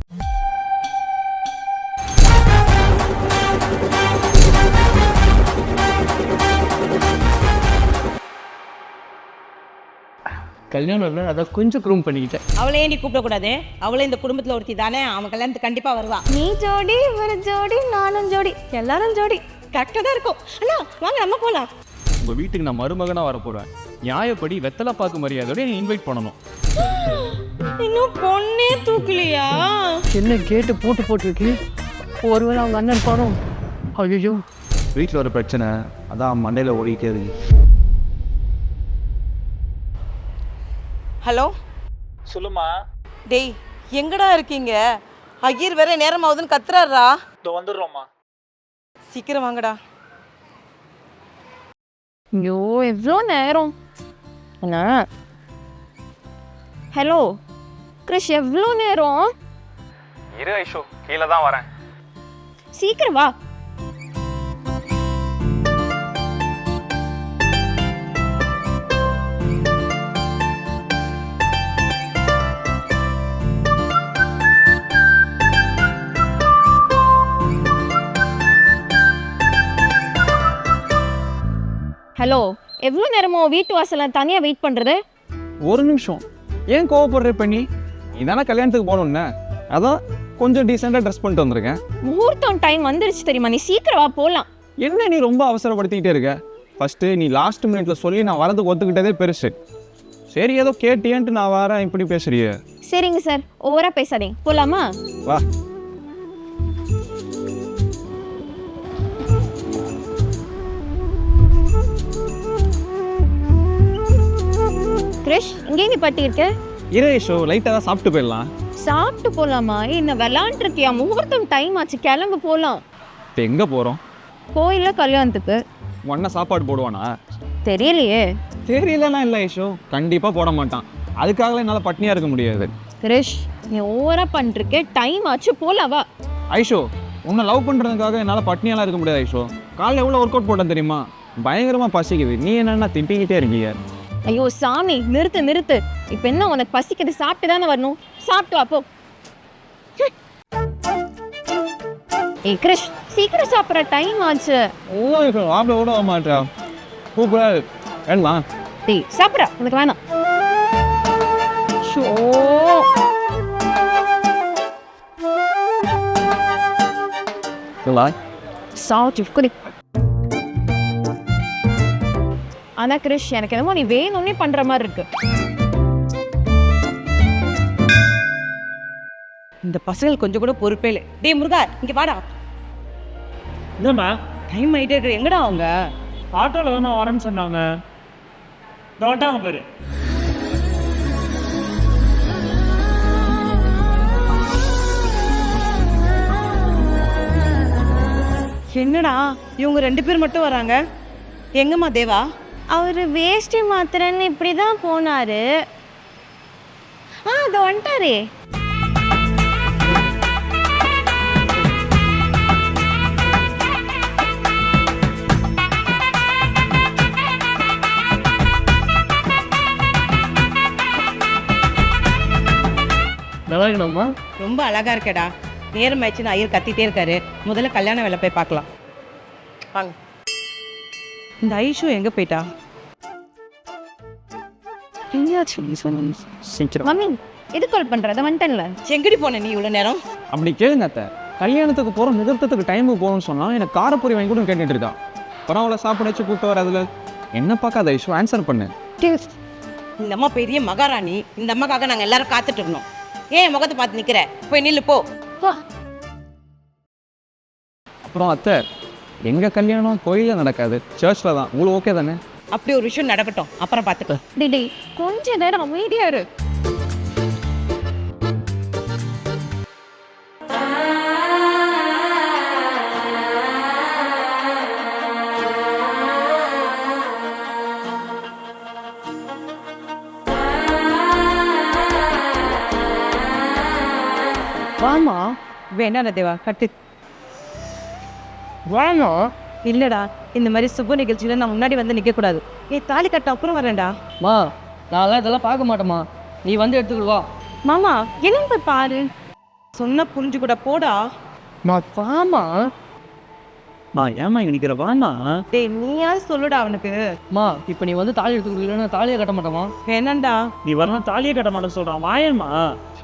கல்யாணம் இல்லை, அதை கொஞ்சம் க்ரூம் பண்ணிக்கிட்டேன். அவளே நீ கூப்பிடக்கூடாது. அவளே இந்த குடும்பத்தில் ஒருத்தி தானே. அவன் கல்யாணத்துக்கு கண்டிப்பாக வருவா. நீ ஜோடி, இவர் ஜோடி, நானும் ஜோடி, எல்லாரும் ஜோடி. கரெக்டாக தான் இருக்கும். அண்ணா வாங்க நம்ம போகலாம். உங்கள் வீட்டுக்கு நான் மருமகனாக வரப்போகிறேன். நியாயப்படி வெத்தலை பாக்கு மரியாதையோட நீ இன்வைட் பண்ணணும். இன்னும் பொண்ணே தூக்கலையா? என்ன கேட்டு போட்டிருக்கு. ஒருவேளை அவங்க அண்ணன் போனோம். ஐயோ, வீட்டில் ஒரு பிரச்சனை, அதான் மண்டையில் ஓடிக்கிட்டே இருக்கு. ஹலோ சொல்லுமா. டேய் எங்கடா இருக்கீங்க? ஐயர் வேற நேரம் ஆகுதுன்னு கத்துறாரா. இதோ வந்துடுறோம்மா. சீக்கிரம் வாங்கடா. ஐயோ எவ்வளோ நேரம். அண்ணா ஹலோ கிருஷ், எவ்வளோ நேரம்? இரு ஐஷோ, கீழே தான் வரேன். சீக்கிரம் வா. ஹலோ, எவ்வளோ நேரமோ வீட்டு வாசல்ல தனியாக வெயிட் பண்ணுறது? ஒரு நிமிஷம், ஏன் கோவப்படுற பண்ணி? நீ தானே கல்யாணத்துக்கு போகணுன்னு, அதான் கொஞ்சம் டீசெண்டாக ட்ரெஸ் பண்ணிட்டு வந்திருக்கேன். முகூர்த்தம் டைம் வந்துருச்சு தெரியுமா? நீ சீக்கிரம் வா போகலாம். என்ன நீ ரொம்ப அவசரப்படுத்திக்கிட்டே இருக்க? ஃபஸ்ட்டு நீ லாஸ்ட் மினிட்ல சொல்லி நான் வரதுக்கு ஒத்துக்கிட்டதே பெருசு. சரி ஏதோ கேட்டியன்ட்டு நான் வரேன், இப்படி பேசுறியே. சரிங்க சார், ஓவராக பேசாதீங்க, போகலாமா? வா. கிருஷ், இங்கே நீ பட்டிருக்க? இரு ஐஷோ, லைட்டாக தான் சாப்பிட்டு போயிடலாம். சாப்பிட்டு போகலாமா? என்ன விளாண்டுருக்கியா? முகூர்த்தம் டைம் ஆச்சு, கிளம்பு போகலாம். இப்போ எங்கே போகிறோம்? கோயிலில் கல்யாணத்துக்கு. ஒன்றா சாப்பாடு போடுவானா? தெரியலையே. தெரியலன்னா இல்லை ஐஷோ, கண்டிப்பாக போட மாட்டான். அதுக்காக என்னால் பட்னியாக இருக்க முடியாது. கிருஷ், நீ ஓவராக பண்ணிருக்கே, டைம் ஆச்சு, போகலாம் வா. ஐஷோ, உன்னை லவ் பண்ணுறதுக்காக என்னால் பட்னியெல்லாம் இருக்க முடியாது ஐஷோ. காலையில் எவ்வளோ ஒர்க் அவுட் போட்டேன் தெரியுமா? பயங்கரமாக பசிக்குது. நீ என்னென்னா திட்டிக்கிட்டே இருக்கீங்க. ஐயோ சாமி, நிறுத்து நிறுத்து. இப்போ என்ன உனக்கு பசிக்குது? சாப்பிட்டு தானே வரணும். சாப்பிட்டு வா போ. ஏய் கிருஷ், சீக்கிரம் சாப்பிட்ற டைம் ஆச்சு. ஆப்பிட விட மாட்டேன். கூப்பிடாது வேணாம். டேய் சாப்பிட்ற, உனக்கு வேணாம். ஷோ சாப்பிட்டு குடி. ஆனா கிருஷ், எனக்கு என்னமோ நீ வேணும்னே பண்ற மாதிரி இருக்கு. இந்த பசங்கள் கொஞ்சம் கூட பொறுப்பே இல்லை. டேய் முருகா, இங்கே வாடா. என்னம்மா? டைம் ஆகிட்டே இருக்கு. எங்கடா அவங்க? ஆட்டோவில் தானே வரேன்னு சொன்னாங்க. தோட்டாங்க பேரு. என்னடா இவங்க 2 பேர் மட்டும் வராங்க? எங்கம்மா தேவா? அவரு வேஷ்டி மாத்திரன்னு இப்படிதான் போனாரு. அது வந்துட்டாரே. நல்லா இருக்கணும்மா. ரொம்ப அழகா இருக்கடா. நேரம் ஆயிடுச்சுன்னு ஐயர் கத்திட்டே இருக்காரு. முதல்ல கல்யாண வேலை போய் பார்க்கலாம் வாங்க. இந்த ஐஷு எங்க போயிட்டா? மம்மி, எது கால் பண்றத? வந்துட்டேன்ல. எங்கடி போன நீ இவ்வளோ நேரம்? அப்படி கேளுங்க அத்தை. கல்யாணத்துக்கு போகிற முகூர்த்தத்துக்கு டைமுக்கு போகணும்னு சொன்னால் எனக்கு காரப்பொரி வாங்கி கூட கேட்டுட்டு இருக்கான். அப்புறம் அவளை சாப்பிட வச்சு கூப்பிட்டு வர. அதில் என்ன பார்க்காத ஐஷோ, ஆன்சர் பண்ணு. இந்த அம்மா பெரிய மகாராணி. இந்த அம்மாக்காக நாங்கள் எல்லாரும் காத்துட்டு இருந்தோம். ஏன் முகத்தை பார்த்து நிற்கிற? போய் நில்லு போ. அப்புறம் அத்தை, எங்கள் கல்யாணம் கோயிலில் நடக்காது, சர்ச்சில் தான். உங்களுக்கு ஓகே தானே? அப்படி ஒரு விஷயம் நடக்கட்டும், அப்புறம் பார்த்துக்கலாம். டிடி கொஞ்ச நேரம் அமைதியா இரு. வாமா. வேண்டாம் தேவா, கட்டு. வேணும். இல்லடா, இந்த மாதிரி சுப நிகழ்ச்சியில நான் முன்னாடி வந்து நிற்கக்கூடாது. தாலி கட்ட அப்புறம் வரேன்டா. மா, நான்லாம் இதெல்லாம் பார்க்க மாட்டேம்மா. நீ வந்து எடுத்துக்கிட்டு வா. மாமா, என்னன்னு போய் பாரு. சொன்ன புரிஞ்சு கூட போடா. வாமா. ஏமா இங்க நிக்கிற வாமா. டேய் நீயா சொல்லுடா அவனுக்கு. மா இப்போ நீ வந்து தாலி எடுத்து கொடுக்கலன்னா தாலியை கட்ட மாட்டோமா? வேணாண்டா. நீ வரலாம் தாலியே கட்ட மாட்டேன்னு சொல்றான். வாயம்மா.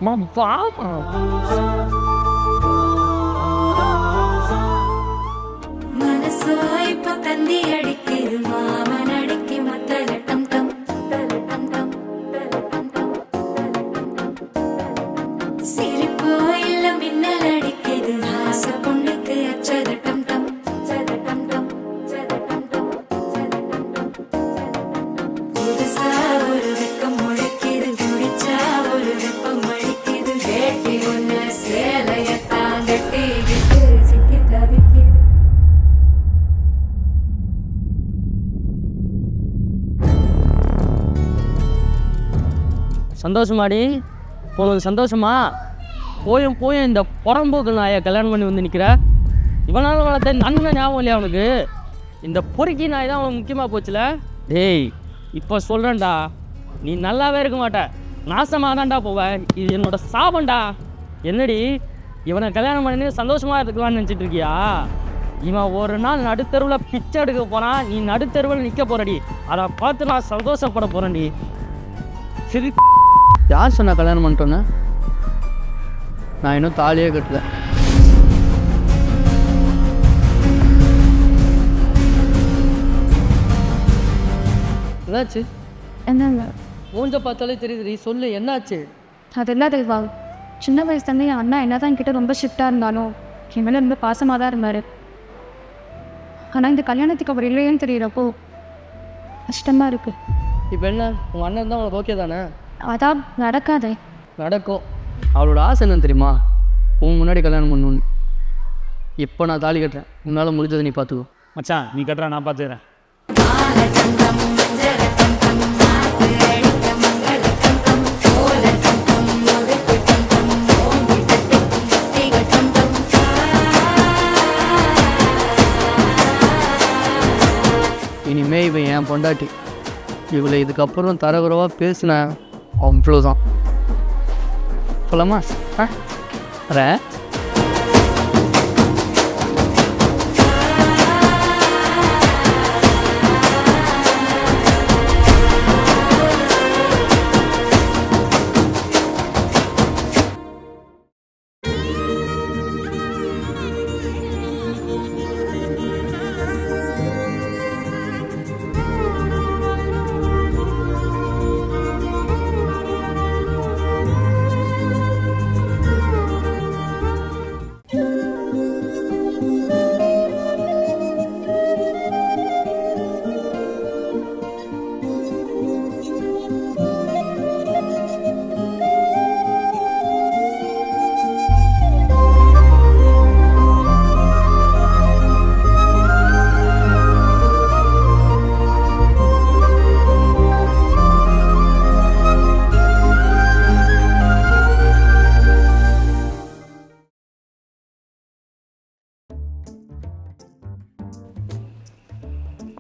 வாமா. மனசோ இப்ப தந்தி அடிக்குது மாமன் அடிக்கு மத்தல டம் டம் டம் டம் சிரிப்போ இல்ல மின்னல் அடிக்குது ஆச பொண்ணுக்கு அச்சத டம் டம் டம் டம் புதுசா ஒரு வெக்கம் முளைக்குது குடிச்சா ஒரு வெப்பம் அடிக்குது வேட்டி ஒண்ணு சேலையத்தான் கட்டிக்கிட்டு சிக்கி தவிக்குது. சந்தோஷமாடி? உனக்கு சந்தோஷமா? போயும் இந்த புறம்போக்கு நாயை கல்யாணம் பண்ணி வந்து நிற்கிற. இவனால் வளர்த்த இந்த அண்ணன் ஞாபகம் இல்லையா அவனுக்கு? இந்த பொறுக்கி நாய் தான் அவனுக்கு முக்கியமாக போச்சுல. டேய் இப்போ சொல்கிறேன்டா, நீ நல்லாவே இருக்க மாட்ட, நாசமாக தான்டா போவேன். இது என்னோட சாபம்டா. என்னடி இவனை கல்யாணம் பண்ணி சந்தோஷமாக இருக்கலான்னு நினச்சிட்டு இருக்கியா? இவன் ஒரு நாள் நடுத்தருவில் பிச்சை எடுக்க போகிறான், நீ நடுத்தருவில் நிற்க போகிறடி. அதை பார்த்து நான் சந்தோஷப்பட போகிறேன்டி. சரி, யார் சொன்னா கல்யாணம் பண்ணிட்டோன்னு? நான் இன்னும் தாலியே கட்டல. என்னாச்சு? என்னங்க மூஞ்ச பார்த்தாலே தெரியுது. சொல்லு என்னாச்சு? அது இல்லை தெய்வா, சின்ன வயசுலேருந்து என் அண்ணா என்ன தான் என்கிட்ட ரொம்ப ஸ்ட்ரிக்டாக இருந்தாலும் என் மேலே ரொம்ப பாசமாக தான் இருந்தார். ஆனால் இந்த கல்யாணத்துக்கு அவர் இல்லையேன்னு தெரியறப்போ கஷ்டமாக இருக்குது. இப்போ என்ன, உங்கள் அண்ணன் தான் உனக்கு ஓகே தானே? அதான் நடக்காதே. நடக்கும். அவளோட ஆசை என்னன்னு தெரியுமா? உன் முன்னாடி கல்யாணம் பண்ணணுன்னு. இப்போ நான் தாலி கட்டுறேன், உன்னால் முடிஞ்சதை நீ பார்த்துக்கோ. மச்சான் நீ கட்டுற, நான் பார்த்துக்கிறேன். இனிமே இவன் என் பொண்டாட்டி. இவளை இதுக்கப்புறம் தரகுறவாக பேசினேன் அவ்வளோதான். சொல்லமா? ரே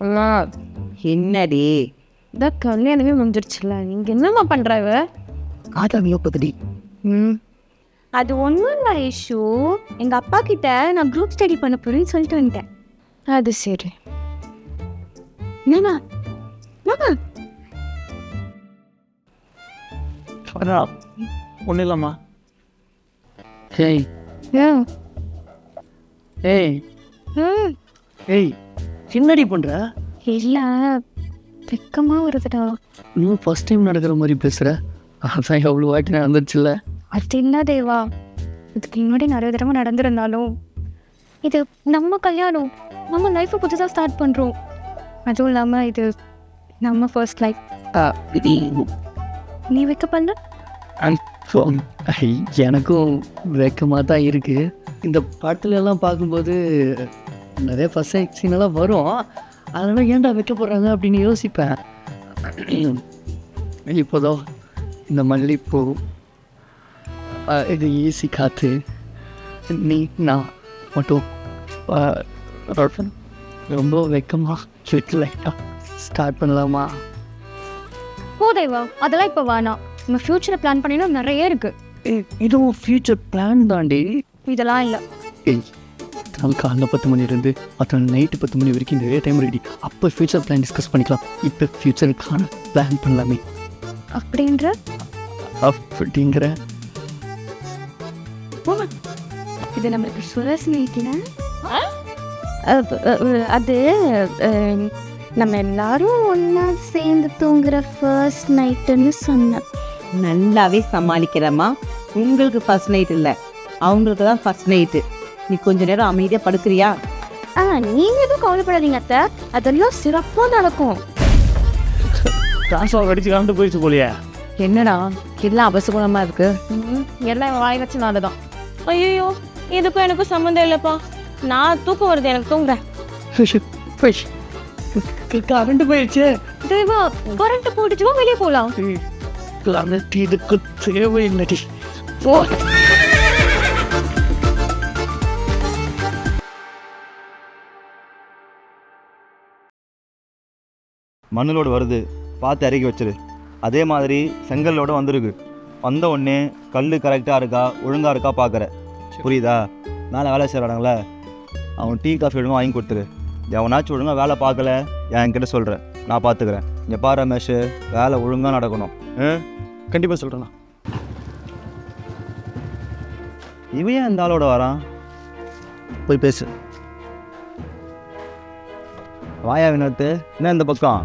அண்ணா என்னடி? இதான் கல்யாணமே முடிஞ்சிருச்சுல, நீங்கள் என்னம்மா பண்ணுறாவ? காட்டாமையோ பத்தி. அது ஒன்றும் இல்லை இஷ்யூ, எங்கள் அப்பா கிட்ட நான் குரூப் ஸ்டடி பண்ண போகிறேன்னு சொல்லிட்டு வந்துட்டேன். அது சரி. என்னண்ணா ஒன்றும் இல்லைம்மா. ஏய் ஏன் ஏய் ஏய் என்னடி பண்ணுற? இல்லை வெக்கமாக வருதுடா. இன்னும் ஃபஸ்ட் டைம் நடக்கிற மாதிரி பேசுகிற. அதான் எவ்வளோ வாட்டி நடந்துச்சுல்ல. அது இல்லை தேவா, இதுக்கு முன்னாடி நிறைய தடவை நடந்திருந்தாலும் இது நம்ம கல்யாணம், நம்ம லைஃப்பை புதுசாக ஸ்டார்ட் பண்ணுறோம். அதுவும் இல்லாமல் இது நம்ம ஃபர்ஸ்ட் லைஃப். நீ வைக்கப்படல? எனக்கும் வெக்கமாக தான் இருக்குது. இந்த படத்துலலாம் பார்க்கும்போது நிறைய ஃபர்ஸ்ட் சீனெல்லாம் வரும். அதனால் ஏன்டா வைக்கப்படுறாங்க அப்படின்னு யோசிப்பேன். இப்போதோ இந்த மல்லிப்பூ, இது ஈஸி காற்று, நீ நான் மட்டும் ரொம்ப வெக்கமாக லைட்டாக ஸ்டார்ட் பண்ணலாமா? தேவா அதெல்லாம் இப்போ வேணாம். நம்ம ஃப்யூச்சரை பிளான் பண்ணினா நிறைய இருக்குது. இது ஃபியூச்சர் பிளான் தாண்டி. இதெல்லாம் இல்லை. ஏய் நாள் காலைல 10 மணிலேருந்து அப்புறம் நைட்டு 10 மணி வரைக்கும் நிறைய டைம் ரெடி. அப்போ ஃபியூச்சர் பிளான் டிஸ்கஸ் பண்ணிக்கலாம். இப்போ ஃபியூச்சருக்கான பிளான் பண்ணலாமே அப்படின்ற அப்படிங்கிற. இது நம்மளுக்கு சுரஸ் நீட்டின அது நம்ம எல்லாரும் ஒன்றா சேர்ந்து தூங்குற ஃபர்ஸ்ட் நைட்டுன்னு சொன்னேன். நல்லாவே சமாளிக்கிறேம்மா. உங்களுக்கு ஃபர்ஸ்ட் நைட் இல்லை, அவங்களுக்கு தான் ஃபர்ஸ்ட் நைட்டு. நீ கொஞ்ச நேரம் அமைதியாக படுக்கிறியா? நீங்கள் எதுவும் கவலைப்படாதீங்க அத்தை, அதெல்லாம் சிறப்பாக நடக்கும். ட்ரான்ஸ்ஃபார் அடிச்சு கலந்து போயிடுச்சு போலியே. என்னடா எல்லாம் அபசகுணமாக இருக்கு. எல்லாம் வாய் வச்சனால தான். ஐயோ இதுக்கும் எனக்கும் சம்மந்தம் இல்லைப்பா. நான் தூக்கம் வருது, எனக்கு தூங்குறேன். கரண்ட் போயிடுச்சு. தேவா கரண்ட் போட்டுச்சுவா, வெளியே போகலாம். கரண்ட் இதுக்கு தேவையில்லை. மண்ணிலோடு வருது, பார்த்து இறக்கி வச்சிரு. அதே மாதிரி செங்கல்லோடு வந்திருக்கு. வந்த உடனே கல் கரெக்டாக இருக்கா ஒழுங்காக இருக்கா பார்க்குற. புரியுதா? மேலே வேலை செய்கிறாங்கள, அவன் டீ காஃபி ஒழுங்காக வாங்கி கொடுத்துரு. எவனாச்சும் ஒழுங்காக வேலை பார்க்கல என்கிட்ட சொல்கிறேன், நான் பார்த்துக்கிறேன். இங்கே பாரு ரமேஷ், வேலை ஒழுங்காக நடக்கணும். கண்டிப்பாக சொல்கிறேண்ணா. இவன் ஏன் இந்த ஆளோட வரான்? போய் பேசு. வாயா வினோத்து, என்ன இந்த பக்கம்?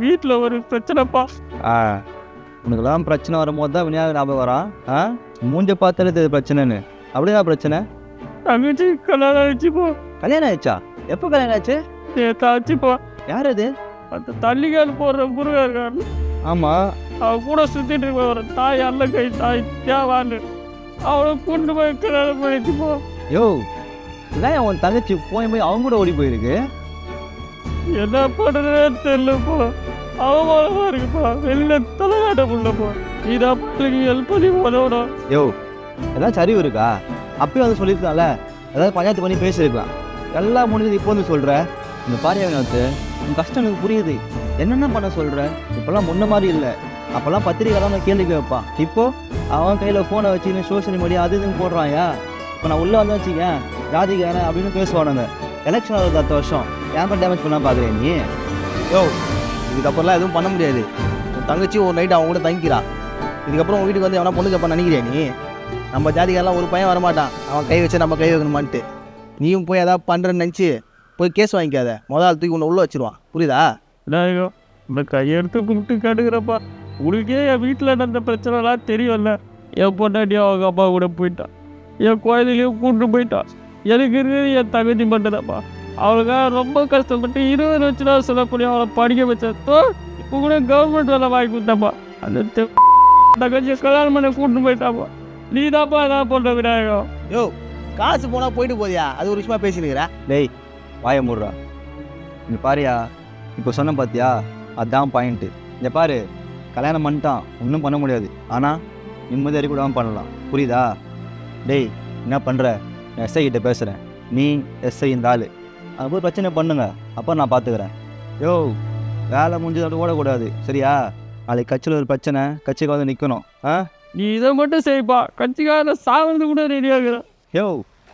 வீட்டில் ஒரு பிரச்சனைப்பா. உனக்குலாம் பிரச்சனை வரும்போது தான் விநாயகர் ஞாபகம் வரான். மூஞ்ச பார்த்தாலே தெரியுது பிரச்சனைன்னு. அப்படிதான் பிரச்சனை? தங்கச்சி கல்யாணம் ஆயிடுச்சுப்போ. கல்யாணம் ஆயிடுச்சா? எப்போ கல்யாணம் ஆச்சு? ஆச்சுப்பா. யார் அது? அந்த தள்ளிக்கால் போடுற முருகா இருக்காரு. ஆமாம், அவன் கூட சுற்றிட்டு இருக்க ஒரு தாய் அல்ல கை தாய் தேவான்னு அவளை கொண்டு போய் கல்யாணம் பண்ணிச்சுப்போ. யோ இதான் உன் தங்கச்சி போய் அவங்க கூட ஓடி போயிருக்கு. என்ன பண்ணுறதுன்னு தெரியலப்போ. அவமானமா இருக்குப்பா. வெளியில தலைகாட்ட முடியலப்போ. இதான் பிள்ளைக்கு ஹெல்ப் பண்ணி போனோம். யோ ஏதாச்சும் அறிவு இருக்கா? அப்பயும் வந்து சொல்லியிருக்கான்ல, ஏதாவது பஞ்சாயத்து பண்ணி பேசியிருக்கலாம். எல்லாம் முடிஞ்சது இப்போ வந்து சொல்கிற. இந்த பாரியா வினோத்து, உன் கஷ்டம் எனக்கு புரியுது. என்னென்ன பண்ண சொல்கிற? இப்போல்லாம் முன்ன மாதிரி இல்லை. அப்போல்லாம் பத்திரிக்கைலாம் நான் கேள்வி வைப்பான். இப்போது அவன் கையில் ஃபோனை வச்சுன்னு சோஷியல் மீடியா அது இதுன்னு போடுறான்யா. இப்போ நான் உள்ளே வந்து வச்சுக்கேன் ஜாதிக்காரன் அப்படின்னு பேசுவானுங்க. எலெக்ஷன் ஆகுது அடுத்த வருஷம், ஏன் டேமேஜ் பண்ணால் பார்க்குறேன் நீ? யோ இதுக்கப்புறம்லாம் எதுவும் பண்ண முடியாது. உன் தங்கச்சி ஒரு நைட்டு அவன் கூட தங்கிக்கிறான். இதுக்கப்புறம் உன் வீட்டுக்கு வந்து எவனா பொண்ணு கேட்பான் நினைக்கிறேன் நீ? நம்ம ஜாதிக்காரெலாம் ஒரு பையன் வரமாட்டான், அவன் கை வச்சு நம்ம கை வைக்கணுமான்ட்டு. நீயும் போய் எதாவது பண்ணுறேன்னு நினச்சி போய் கேஸ் வாங்கிக்காத. முதல் தூக்கி உன்னை உள்ளே வச்சிருவான். புரியுதா? விநாயகம், இந்த கையெடுத்து கும்பிட்டு காட்டுக்கிறப்பா. உனக்கே என் வீட்டில் நடந்த பிரச்சனைலாம் தெரியும்ல. என் பொண்டாட்டியும் அவங்க அப்பா கூட போயிட்டான். என் குழந்தைகளையும் கூப்பிட்டு போயிட்டான். எனக்கு இருக்கிறது என் தகுதி மட்டும்தான்ப்பா. அவளுக்காக ரொம்ப கஷ்டப்பட்டு 20 லட்சம் ரூபா சொல்லக்கூடிய அவளை படிக்க வச்சோ. இப்போ கூட கவர்மெண்ட் வேலை வாங்கி கொடுத்தாப்பா. அந்த தங்கச்சியை கல்யாணம் பண்ண கூப்பிட்டு போயிட்டாப்பா. நீ தான்ப்பா என்ன பண்ணுற விநாயகம்? யோ காசு போனால் போயிட்டு போதியா, அது ஒரு விஷயமா பேசினுக்கிறா. டேய் வாய மூடுறா. இங்கே பாரியா, இப்போ சொன்ன பார்த்தியா, அதுதான் பாயிண்ட்டு. இங்கே பாரு, கல்யாணம் பண்ணிட்டான், ஒன்றும் பண்ண முடியாது. ஆனால் நிம்மதி அறிக்கூடாமல் பண்ணலாம். புரியுதா? டேய் என்ன பண்ணுற? நான் எஸ்ஐ கிட்ட பேசுகிறேன், நீ எஸ்ஐ இந்த ஆள். அது போய் பிரச்சனை பண்ணுங்க, அப்போ நான் பார்த்துக்கிறேன். யோ வேலை முடிஞ்சது ஓடக்கூடாது, சரியா? நாளைக்கு கட்சியில் ஒரு பிரச்சனை, கட்சிக்கு வந்து நிற்கணும். நீ இதை மட்டும் செய்ப்பா, கட்சிக்கார சாகிறது கூட ரெடியாகிறேன். யோ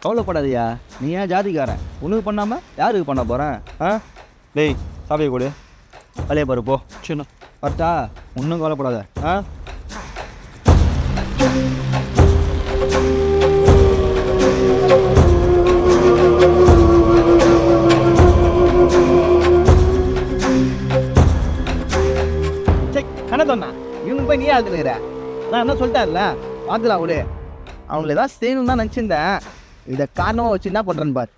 கவலைப்படாதியா, நீ ஏன் ஜாதிக்காரன்? உனக்கு பண்ணாமல் யாருக்கு பண்ண போகிறேன்? டேய் சாப்பிய கொடு, வேலையை பாரு போ. சின்ன பர்த்தா, ஒன்றும் கவலைப்படாத. என்ன சொன்னா இவங்க போய் நீ ஆளுகிற? நான் என்ன சொல்லிட்டேன்ல, பார்த்துலாம் விடு. அவங்களை ஏதாவது செய்யணும் தான் நினச்சிருந்தேன். இதை காரணமாக வச்சு என்ன பண்ணுறேன்னு பாரு.